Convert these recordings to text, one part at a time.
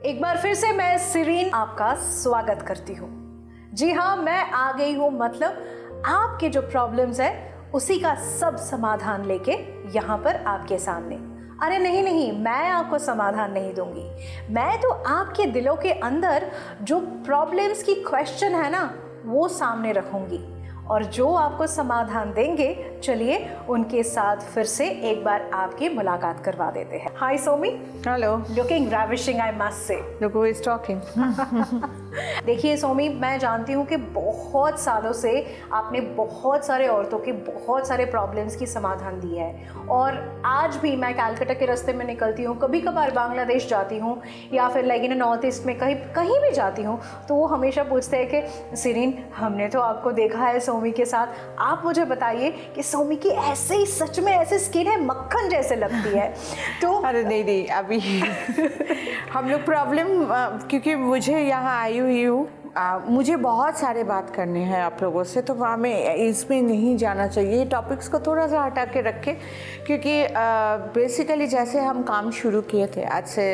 एक बार फिर से मैं सिरीन आपका स्वागत करती हूँ। जी हाँ, मैं आ गई हूँ, मतलब आपके जो प्रॉब्लम्स है उसी का सब समाधान लेके यहाँ पर आपके सामने। अरे नहीं, मैं आपको समाधान नहीं दूंगी, मैं तो आपके दिलों के अंदर जो प्रॉब्लम्स की क्वेश्चन है ना वो सामने रखूंगी, और जो आपको समाधान देंगे, चलिए उनके साथ फिर से एक बार आपकी मुलाकात करवा देते हैं। Hi Somi. Hello. Looking ravishing I must say. Look who is talking. देखिए सोमी, मैं जानती हूँ कि बहुत सालों से आपने बहुत सारे औरतों के बहुत सारे प्रॉब्लम्स की समाधान दी है, और आज भी मैं कलकत्ता के रास्ते में निकलती हूँ, कभी कभार बांग्लादेश जाती हूँ या फिर लाइक नॉर्थ ईस्ट में कहीं भी जाती हूँ, तो वो हमेशा पूछते हैं कि सिरीन, हमने तो आपको देखा है सोमी के साथ, आप मुझे बताइए कि सोमी की ऐसे ही सच में ऐसे स्किन है, मक्खन जैसे लगती है। तो अरे नहीं अभी हम लोग प्रॉब्लम, क्योंकि मुझे यहाँ आई हुई हूँ, मुझे बहुत सारे बात करने हैं आप लोगों से, तो हमें इसमें नहीं जाना चाहिए, टॉपिक्स को थोड़ा सा हटा के रखें, क्योंकि बेसिकली जैसे हम काम शुरू किए थे आज से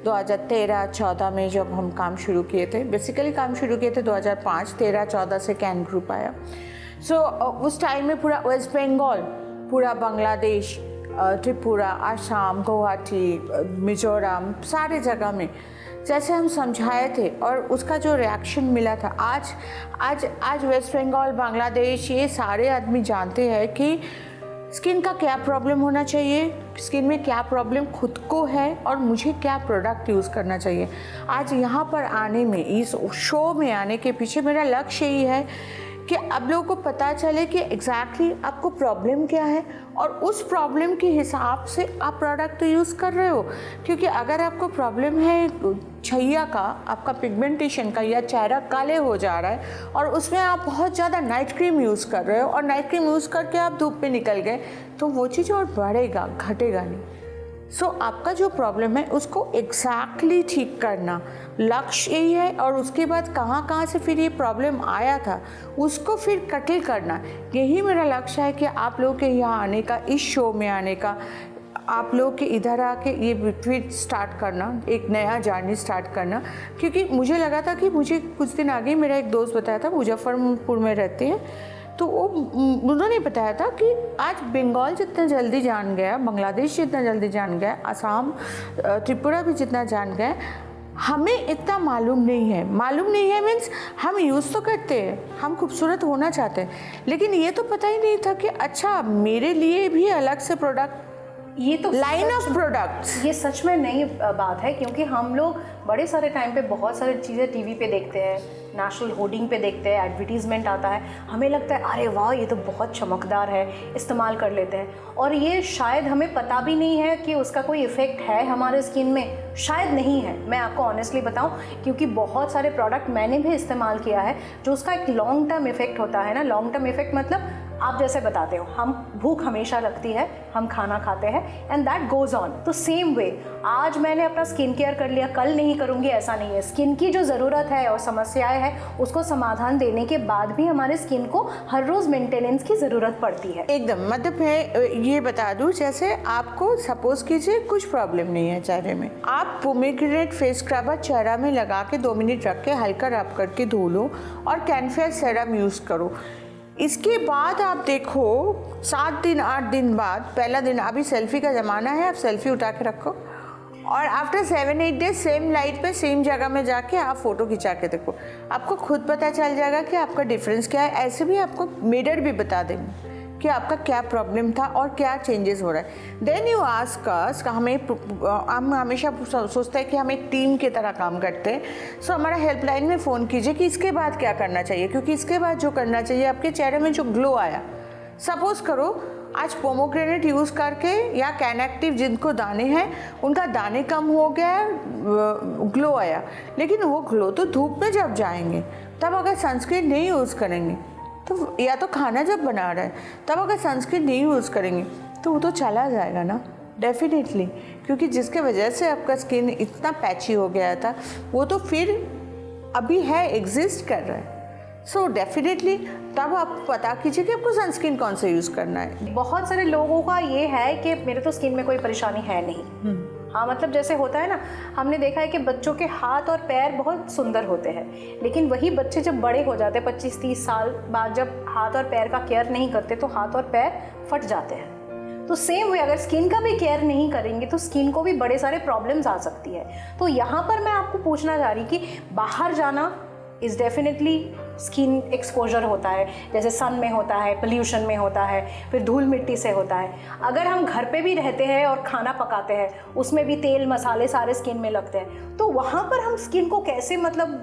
2013-14 में, जब हम काम शुरू किए थे, बेसिकली काम शुरू किए थे 2005-13-14 से कैन ग्रुप आया। सो उस टाइम में पूरा वेस्ट बंगाल, पूरा बांग्लादेश, त्रिपुरा, आसाम, गुवाहाटी, मिजोरम, सारे जगह में जैसे हम समझाए थे और उसका जो रिएक्शन मिला था, आज वेस्ट बंगाल, बांग्लादेश, ये सारे आदमी जानते हैं कि स्किन का क्या प्रॉब्लम होना चाहिए, स्किन में क्या प्रॉब्लम खुद को है और मुझे क्या प्रोडक्ट यूज़ करना चाहिए। आज यहाँ पर आने में, इस शो में आने के पीछे मेरा लक्ष्य यही है कि आप लोगों को पता चले कि एग्जैक्टली आपको प्रॉब्लम क्या है और उस प्रॉब्लम के हिसाब से आप प्रोडक्ट यूज़ कर रहे हो। क्योंकि अगर आपको प्रॉब्लम है छैया का, आपका पिगमेंटेशन का, या चेहरा काले हो जा रहा है और उसमें आप बहुत ज़्यादा नाइट क्रीम यूज़ कर रहे हो और नाइट क्रीम यूज़ करके आप धूप में निकल गए, तो वो चीज़ और बढ़ेगा, घटेगा नहीं। सो आपका जो प्रॉब्लम है उसको एग्जैक्टली ठीक करना लक्ष्य यही है, और उसके बाद कहाँ से फिर ये प्रॉब्लम आया था उसको फिर कटल करना, यही मेरा लक्ष्य है कि आप लोगों के यहाँ आने का, इस शो में आने का, आप लोग के इधर आके ये फिर स्टार्ट करना, एक नया जर्नी स्टार्ट करना। क्योंकि मुझे लगा था कि मुझे कुछ दिन आगे मेरा एक दोस्त बताया था, मुजफ्फरपुर में रहते हैं, तो उन्होंने बताया था कि आज बंगाल जितना जल्दी जान गया, बांग्लादेश जितना जल्दी जान गया, असम, त्रिपुरा भी जितना जान गया, हमें इतना मालूम नहीं है मीन्स हम यूज़ तो करते हैं, हम खूबसूरत होना चाहते हैं, लेकिन ये तो पता ही नहीं था कि अच्छा मेरे लिए भी अलग से प्रोडक्ट, ये तो लाइन ऑफ प्रोडक्ट्स, ये सच में नई बात है। क्योंकि हम लोग बड़े सारे टाइम पे बहुत सारी चीज़ें टीवी पे देखते हैं, नेशनल होर्डिंग पे देखते हैं, एडवर्टीजमेंट आता है, हमें लगता है अरे वाह ये तो बहुत चमकदार है, इस्तेमाल कर लेते हैं, और ये शायद हमें पता भी नहीं है कि उसका कोई इफ़ेक्ट है हमारे स्किन में, शायद नहीं है। मैं आपको ऑनेस्टली बताऊं, क्योंकि बहुत सारे प्रोडक्ट मैंने भी इस्तेमाल किया है जो उसका एक लॉन्ग टर्म इफेक्ट होता है ना। लॉन्ग टर्म इफेक्ट मतलब आप जैसे बताते हो, हम भूख हमेशा लगती है, हम खाना खाते हैं, एंड दैट गोज़ ऑन। तो सेम वे आज मैंने अपना स्किन केयर कर लिया, कल नहीं करूँगी ऐसा नहीं है। स्किन की जो ज़रूरत है और समस्याएं हैं उसको समाधान देने के बाद भी हमारे स्किन को हर रोज़ मेंटेनेंस की ज़रूरत पड़ती है। एकदम, मतलब मैं ये बता दूं, जैसे आपको सपोज कीजिए कुछ प्रॉब्लम नहीं है चेहरे में, आप पोमेग्रेनेट फेस स्क्रबर चेहरा में लगा के 2 मिनट रख के हल्का रब करके धो लो और कैनफेयर सीरम यूज़ करो। इसके बाद आप देखो 7 दिन 8 दिन बाद, पहला दिन, अभी सेल्फी का ज़माना है, आप सेल्फी उठा के रखो और आफ्टर 7-8 डेज सेम लाइट पे सेम जगह में जाके आप फ़ोटो खिंचा के देखो, आपको खुद पता चल जाएगा कि आपका डिफरेंस क्या है। ऐसे भी आपको मिरर भी बता देंगे कि आपका क्या प्रॉब्लम था और क्या चेंजेस हो रहा है। देन यू आस्क अस, हम हमेशा सोचते हैं कि हम एक टीम की तरह काम करते हैं, सो हमारा हेल्पलाइन में फ़ोन कीजिए कि इसके बाद क्या करना चाहिए, क्योंकि इसके बाद जो करना चाहिए, आपके चेहरे में जो ग्लो आया, सपोज करो आज पोमोग्रेनेट यूज़ करके या कैन एक्टिव जिनको दाने हैं उनका दाने कम हो गया, ग्लो आया, लेकिन वो ग्लो तो धूप में जब जाएंगे, तब अगर सनस्क्रीन नहीं यूज़ करेंगे, तो या तो खाना जब बना रहे हैं तब अगर सनस्क्रीन नहीं यूज़ करेंगे तो वो तो चला जाएगा ना, डेफिनेटली। क्योंकि जिसके वजह से आपका स्किन इतना पैची हो गया था वो तो फिर अभी है, एग्जिस्ट कर रहा है। सो डेफिनेटली तब आप पता कीजिए कि आपको सनस्क्रीन कौन सा यूज़ करना है। बहुत सारे लोगों का ये है कि मेरे तो स्किन में कोई परेशानी है नहीं, हाँ, मतलब जैसे होता है ना, हमने देखा है कि बच्चों के हाथ और पैर बहुत सुंदर होते हैं, लेकिन वही बच्चे जब बड़े हो जाते हैं 25-30 साल बाद, जब हाथ और पैर का केयर नहीं करते तो हाथ और पैर फट जाते हैं। तो सेम वे अगर स्किन का भी केयर नहीं करेंगे तो स्किन को भी बड़े सारे प्रॉब्लम्स आ सकती है। तो यहाँ पर मैं आपको पूछना चाह रही कि बाहर जाना इज़ डेफिनेटली स्किन एक्सपोजर होता है, जैसे सन में होता है, पोल्यूशन में होता है, फिर धूल मिट्टी से होता है। अगर हम घर पे भी रहते हैं और खाना पकाते हैं, उसमें भी तेल मसाले सारे स्किन में लगते हैं, तो वहाँ पर हम स्किन को कैसे मतलब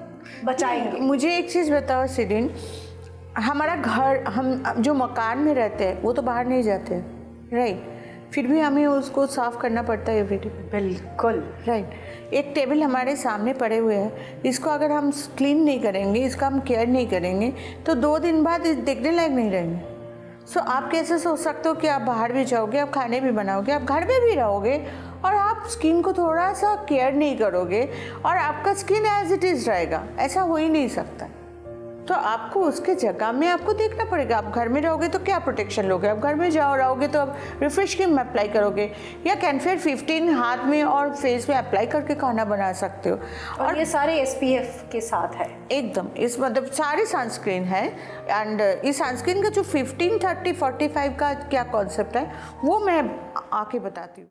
बचाएंगे? मुझे एक चीज़ बताओ सिरिन, हमारा घर, हम जो मकान में रहते हैं वो तो बाहर नहीं जाते, राइट? फिर भी हमें उसको साफ़ करना पड़ता है एवरीडे। बिल्कुल राइट। एक टेबल हमारे सामने पड़े हुए हैं, इसको अगर हम क्लीन नहीं करेंगे, इसका हम केयर नहीं करेंगे तो 2 दिन बाद देखने लायक नहीं रहेंगे। सो आप कैसे सोच सकते हो कि आप बाहर भी जाओगे, आप खाने भी बनाओगे, आप घर में भी रहोगे और आप स्किन को थोड़ा सा केयर नहीं करोगे और आपका स्किन एज इट इज़ रहेगा? ऐसा हो ही नहीं सकता। तो आपको उसके जगह में आपको देखना पड़ेगा। आप घर में रहोगे तो क्या प्रोटेक्शन लोगे? आप घर में रहोगे तो आप रिफ्रेश क्रीम अप्लाई करोगे या कैनफेयर 15 हाथ में और फेस में अप्लाई करके खाना बना सकते हो। और ये सारे SPF के साथ है एकदम, इस मतलब सारे सनस्क्रीन है। एंड इस सनस्क्रीन का जो 15, 30, 45 का क्या कॉन्सेप्ट है वो मैं आके बताती हूँ।